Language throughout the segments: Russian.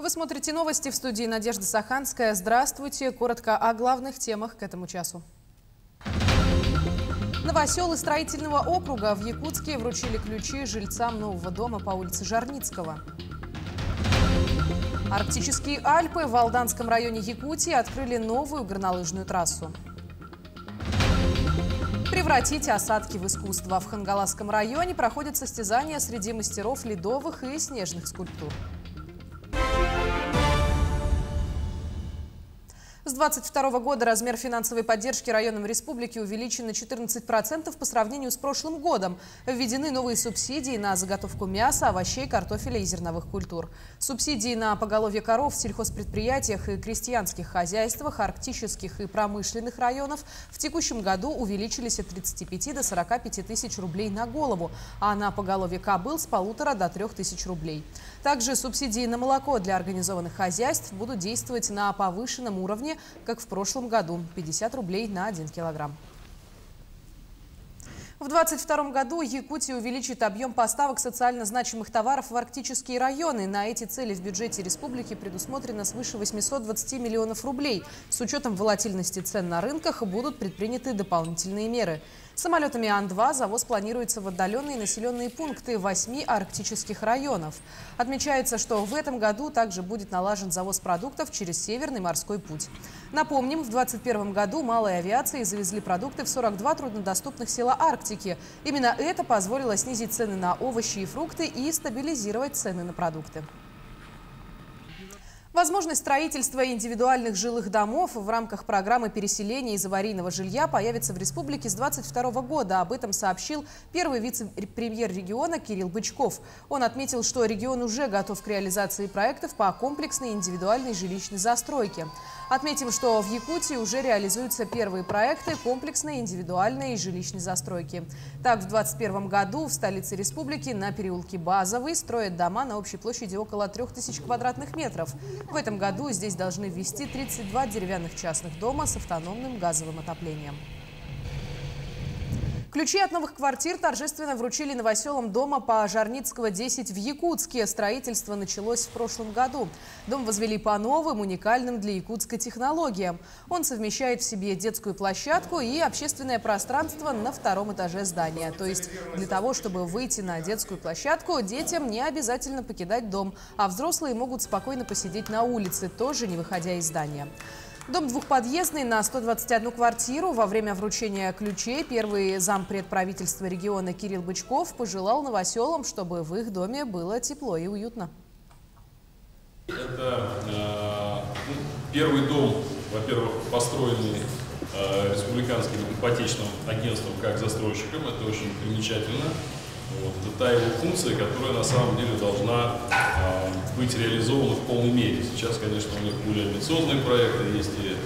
Вы смотрите новости, в студии Надежда Саханская. Здравствуйте. Коротко о главных темах к этому часу. Новоселы строительного округа в Якутске вручили ключи жильцам нового дома по улице Жарницкого. Арктические Альпы в Алданском районе Якутии открыли новую горнолыжную трассу. Превратить осадки в искусство. В Хангаласском районе проходят состязания среди мастеров ледовых и снежных скульптур. С 2022 года размер финансовой поддержки районам республики увеличен на 14% по сравнению с прошлым годом. Введены новые субсидии на заготовку мяса, овощей, картофеля и зерновых культур. Субсидии на поголовье коров в сельхозпредприятиях и крестьянских хозяйствах арктических и промышленных районов в текущем году увеличились от 35 до 45 тысяч рублей на голову, а на поголовье кобыл с 1,5 до 3 тысяч рублей. Также субсидии на молоко для организованных хозяйств будут действовать на повышенном уровне, как в прошлом году – 50 рублей на 1 килограмм. В 2022 году Якутия увеличит объем поставок социально значимых товаров в арктические районы. На эти цели в бюджете республики предусмотрено свыше 820 миллионов рублей. С учетом волатильности цен на рынках будут предприняты дополнительные меры. Самолетами Ан-2 завоз планируется в отдаленные населенные пункты 8 арктических районов. Отмечается, что в этом году также будет налажен завоз продуктов через Северный морской путь. Напомним, в 2021 году малой авиацией завезли продукты в 42 труднодоступных села Арктики. Именно это позволило снизить цены на овощи и фрукты и стабилизировать цены на продукты. Возможность строительства индивидуальных жилых домов в рамках программы переселения из аварийного жилья появится в республике с 2022 года. Об этом сообщил первый вице-премьер региона Кирилл Бычков. Он отметил, что регион уже готов к реализации проектов по комплексной индивидуальной жилищной застройке. Отметим, что в Якутии уже реализуются первые проекты комплексной индивидуальной жилищной застройки. Так, в 2021 году в столице республики на переулке Базовый строят дома на общей площади около 3000 квадратных метров. В этом году здесь должны ввести 32 деревянных частных дома с автономным газовым отоплением. Ключи от новых квартир торжественно вручили новоселам дома по Жарницкого, 10 в Якутске. Строительство началось в прошлом году. Дом возвели по новым, уникальным для Якутска технологиям. Он совмещает в себе детскую площадку и общественное пространство на втором этаже здания. То есть для того, чтобы выйти на детскую площадку, детям не обязательно покидать дом, а взрослые могут спокойно посидеть на улице, тоже не выходя из здания. Дом двухподъездный на 121 квартиру. Во время вручения ключей первый зампред правительства региона Кирилл Бычков пожелал новоселам, чтобы в их доме было тепло и уютно. Это первый дом, во-первых, построенный республиканским ипотечным агентством как застройщиком. Это очень примечательно. Это та его функция, которая на самом деле должна быть реализована в полной мере. Сейчас, конечно, у них более амбициозные проекты, есть и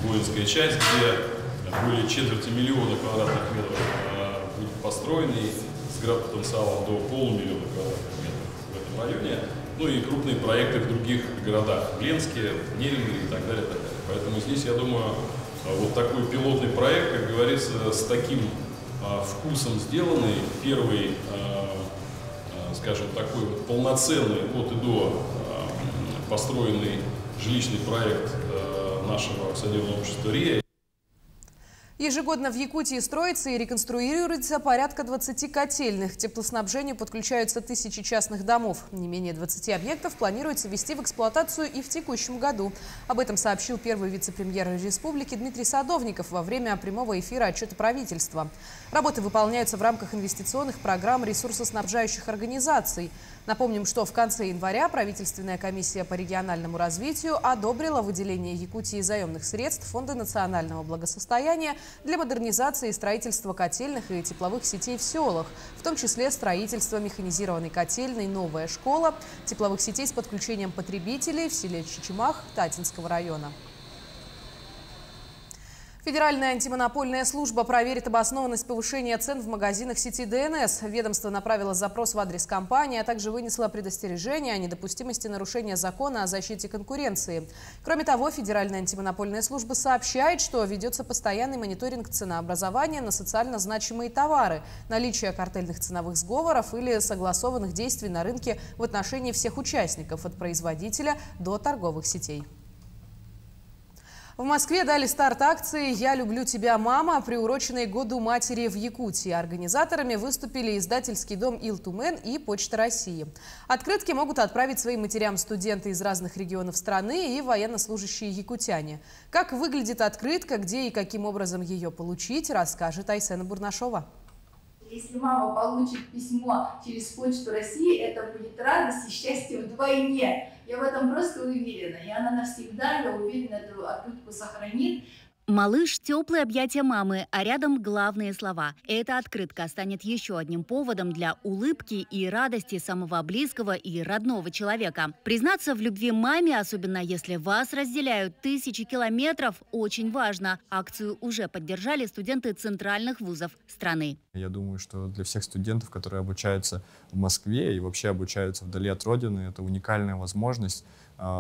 воинская часть, где более 250 000 квадратных метров будет построено, с градпотенциалом до 500 000 квадратных метров в этом районе. Ну и крупные проекты в других городах, в Ленске, Нерюнгри и так далее, так далее. Поэтому здесь, я думаю, вот такой пилотный проект, как говорится, с таким вкусом сделанный, первый, скажем, такой полноценный от и до построенный жилищный проект нашего акционерного общества РИА. Ежегодно в Якутии строится и реконструируется порядка 20 котельных. К теплоснабжению подключаются тысячи частных домов. Не менее 20 объектов планируется ввести в эксплуатацию и в текущем году. Об этом сообщил первый вице-премьер республики Дмитрий Садовников во время прямого эфира отчета правительства. Работы выполняются в рамках инвестиционных программ ресурсоснабжающих организаций. Напомним, что в конце января правительственная комиссия по региональному развитию одобрила выделение Якутии заемных средств Фонда национального благосостояния для модернизации и строительства котельных и тепловых сетей в селах, в том числе строительство механизированной котельной «Новая школа», тепловых сетей с подключением потребителей в селе Чичимах Татинского района. Федеральная антимонопольная служба проверит обоснованность повышения цен в магазинах сети ДНС. Ведомство направило запрос в адрес компании, а также вынесло предостережение о недопустимости нарушения закона о защите конкуренции. Кроме того, Федеральная антимонопольная служба сообщает, что ведется постоянный мониторинг ценообразования на социально значимые товары, наличие картельных ценовых сговоров или согласованных действий на рынке в отношении всех участников, от производителя до торговых сетей. В Москве дали старт акции «Я люблю тебя, мама», приуроченной Году матери в Якутии. Организаторами выступили издательский дом «Илтумен» и Почта России. Открытки могут отправить своим матерям студенты из разных регионов страны и военнослужащие якутяне. Как выглядит открытка, где и каким образом ее получить, расскажет Айсена Бурнашова. Если мама получит письмо через Почту России, это будет радость и счастье вдвойне. Я в этом просто уверена. И она навсегда, я уверена, эту открытку сохранит. Малыш – теплые объятия мамы, а рядом главные слова. Эта открытка станет еще одним поводом для улыбки и радости самого близкого и родного человека. Признаться в любви маме, особенно если вас разделяют тысячи километров, очень важно. Акцию уже поддержали студенты центральных вузов страны. Я думаю, что для всех студентов, которые обучаются в Москве и вообще обучаются вдали от родины, это уникальная возможность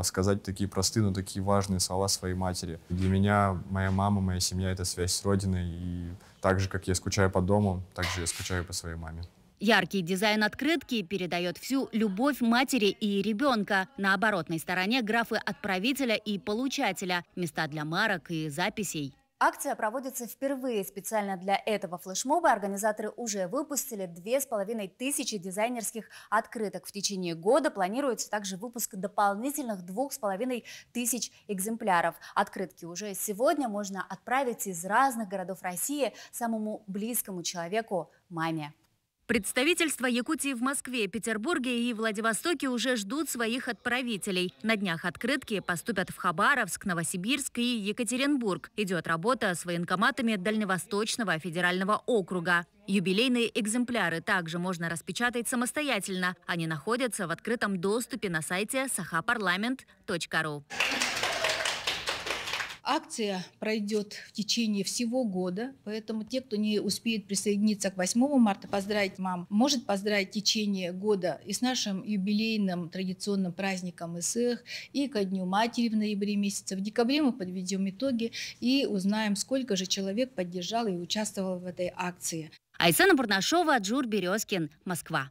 сказать такие простые, но такие важные слова своей матери. Для меня моя мама, моя семья — это связь с родиной. И так же, как я скучаю по дому, так же я скучаю по своей маме. Яркий дизайн открытки передает всю любовь матери и ребенка. На оборотной стороне графы отправителя и получателя, места для марок и записей. Акция проводится впервые. Специально для этого флешмоба организаторы уже выпустили 2500 дизайнерских открыток. В течение года планируется также выпуск дополнительных 2500 экземпляров. Открытки уже сегодня можно отправить из разных городов России самому близкому человеку – маме. Представительства Якутии в Москве, Петербурге и Владивостоке уже ждут своих отправителей. На днях открытки поступят в Хабаровск, Новосибирск и Екатеринбург. Идет работа с военкоматами Дальневосточного федерального округа. Юбилейные экземпляры также можно распечатать самостоятельно. Они находятся в открытом доступе на сайте sahaparlament.ru. Акция пройдет в течение всего года, поэтому те, кто не успеет присоединиться к 8 марта, поздравить мам, может поздравить в течение года и с нашим юбилейным традиционным праздником ИСЭХ, и ко Дню матери в ноябре месяце. В декабре мы подведем итоги и узнаем, сколько же человек поддержал и участвовал в этой акции. Айсена Бурнашова, Джур Березкин, Москва.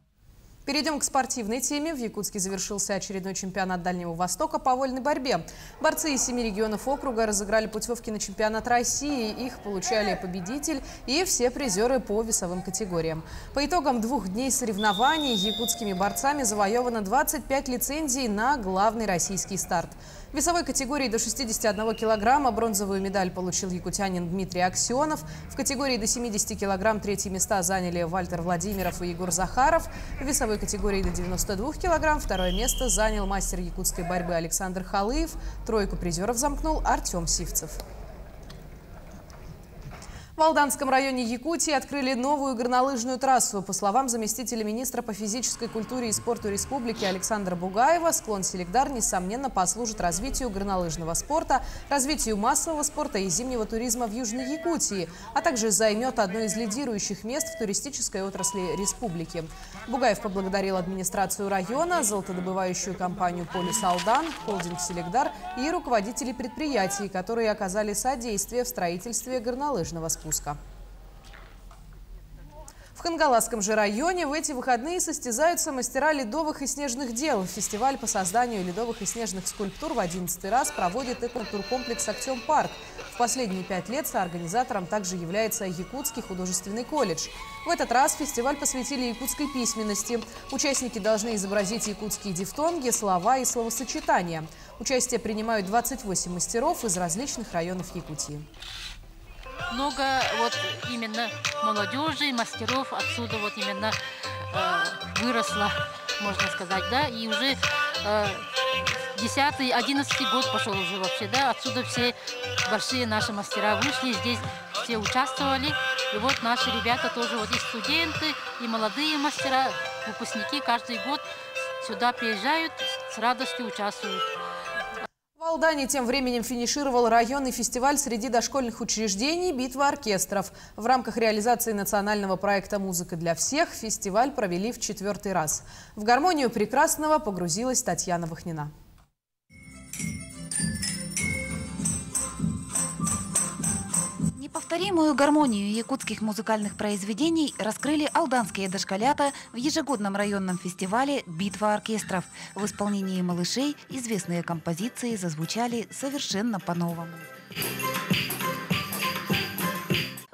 Перейдем к спортивной теме. В Якутске завершился очередной чемпионат Дальнего Востока по вольной борьбе. Борцы из 7 регионов округа разыграли путевки на чемпионат России. Их получали победитель и все призеры по весовым категориям. По итогам 2 дней соревнований якутскими борцами завоевано 25 лицензий на главный российский старт. В весовой категории до 61 килограмма бронзовую медаль получил якутянин Дмитрий Аксенов. В категории до 70 килограмм третьи места заняли Вальтер Владимиров и Егор Захаров. В весовой категории до 92 килограмм второе место занял мастер якутской борьбы Александр Халыев. Тройку призеров замкнул Артем Сивцев. В Алданском районе Якутии открыли новую горнолыжную трассу. По словам заместителя министра по физической культуре и спорту республики Александра Бугаева, склон Селигдар, несомненно, послужит развитию горнолыжного спорта, развитию массового спорта и зимнего туризма в Южной Якутии, а также займет одно из лидирующих мест в туристической отрасли республики. Бугаев поблагодарил администрацию района, золотодобывающую компанию «Полюс Алдан», холдинг «Селигдар» и руководителей предприятий, которые оказали содействие в строительстве горнолыжного спуска. В Хангаласском же районе в эти выходные состязаются мастера ледовых и снежных дел. Фестиваль по созданию ледовых и снежных скульптур в 11-й раз проводит экотуркомплекс «Актем-парк». В последние 5 лет соорганизатором также является Якутский художественный колледж. В этот раз фестиваль посвятили якутской письменности. Участники должны изобразить якутские дифтонги, слова и словосочетания. Участие принимают 28 мастеров из различных районов Якутии. Много вот именно молодежи, мастеров отсюда вот именно выросло, можно сказать, да, и уже 10-й, 11-й год пошел уже вообще, да, отсюда все большие наши мастера вышли, здесь все участвовали, и вот наши ребята тоже, вот и студенты, и молодые мастера, выпускники каждый год сюда приезжают, с радостью участвуют. В Алдане тем временем финишировал районный фестиваль среди дошкольных учреждений «Битва оркестров». В рамках реализации национального проекта «Музыка для всех» фестиваль провели в 4-й раз. В гармонию прекрасного погрузилась Татьяна Вахнина. Неповторимую гармонию якутских музыкальных произведений раскрыли алданские дошколята в ежегодном районном фестивале «Битва оркестров». В исполнении малышей известные композиции зазвучали совершенно по-новому.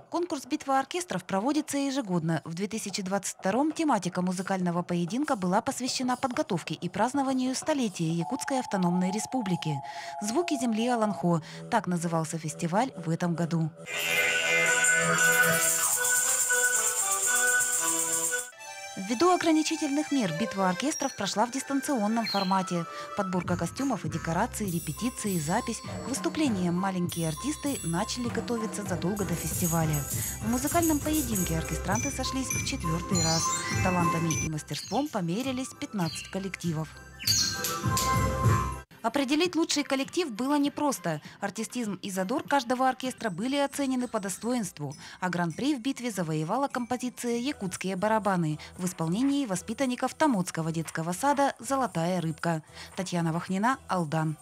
Конкурс «Битва оркестров» проводится ежегодно. В 2022-м тематика музыкального поединка была посвящена подготовке и празднованию столетия Якутской автономной республики. «Звуки земли Аланхо» – так назывался фестиваль в этом году. Ввиду ограничительных мер битва оркестров прошла в дистанционном формате. Подборка костюмов и декораций, репетиции, запись. К выступлениям маленькие артисты начали готовиться задолго до фестиваля. В музыкальном поединке оркестранты сошлись в 4-й раз. Талантами и мастерством померились 15 коллективов. Определить лучший коллектив было непросто. Артистизм и задор каждого оркестра были оценены по достоинству. А гран-при в битве завоевала композиция «Якутские барабаны» в исполнении воспитанников Томодского детского сада «Золотая рыбка». Татьяна Вахнина, Алдан.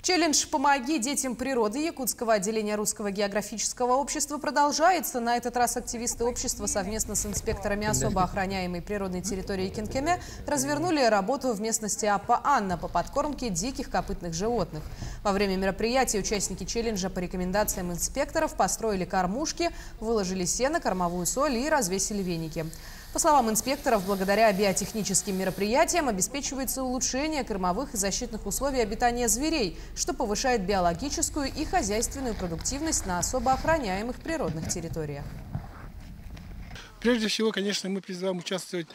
Челлендж «Помоги детям природы» Якутского отделения Русского географического общества продолжается. На этот раз активисты общества совместно с инспекторами особо охраняемой природной территории Кинкеме развернули работу в местности Апа-Анна по подкормке диких копытных животных. Во время мероприятия участники челленджа по рекомендациям инспекторов построили кормушки, выложили сено, кормовую соль и развесили веники. По словам инспекторов, благодаря биотехническим мероприятиям обеспечивается улучшение кормовых и защитных условий обитания зверей, что повышает биологическую и хозяйственную продуктивность на особо охраняемых природных территориях. Прежде всего, конечно, мы призываем участвовать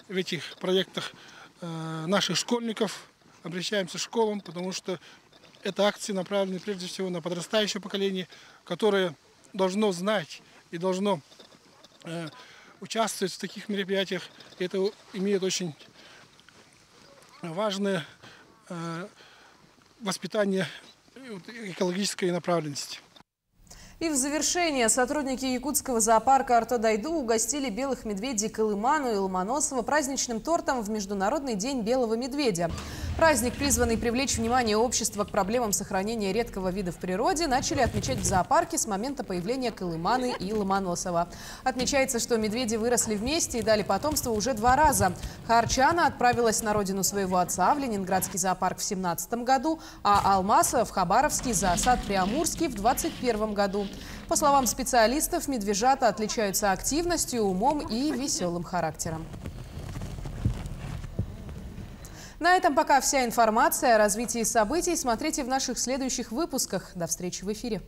в этих проектах наших школьников, обращаемся к школам, потому что это акции направлены прежде всего на подрастающее поколение, которое должно знать и должно участвовать в таких мероприятиях. Это имеет очень важное воспитание экологической направленности. И в завершение сотрудники якутского зоопарка Артодайду угостили белых медведей Колыману и Ломоносова праздничным тортом в Международный день белого медведя. Праздник, призванный привлечь внимание общества к проблемам сохранения редкого вида в природе, начали отмечать в зоопарке с момента появления Колыманы и Ломоносова. Отмечается, что медведи выросли вместе и дали потомство уже 2 раза. Харчана отправилась на родину своего отца в Ленинградский зоопарк в 2017 году, а Алмаса в Хабаровский зоосад Приамурский в 2021 году. По словам специалистов, медвежата отличаются активностью, умом и веселым характером. На этом пока вся информация. О развитии событий смотрите в наших следующих выпусках. До встречи в эфире.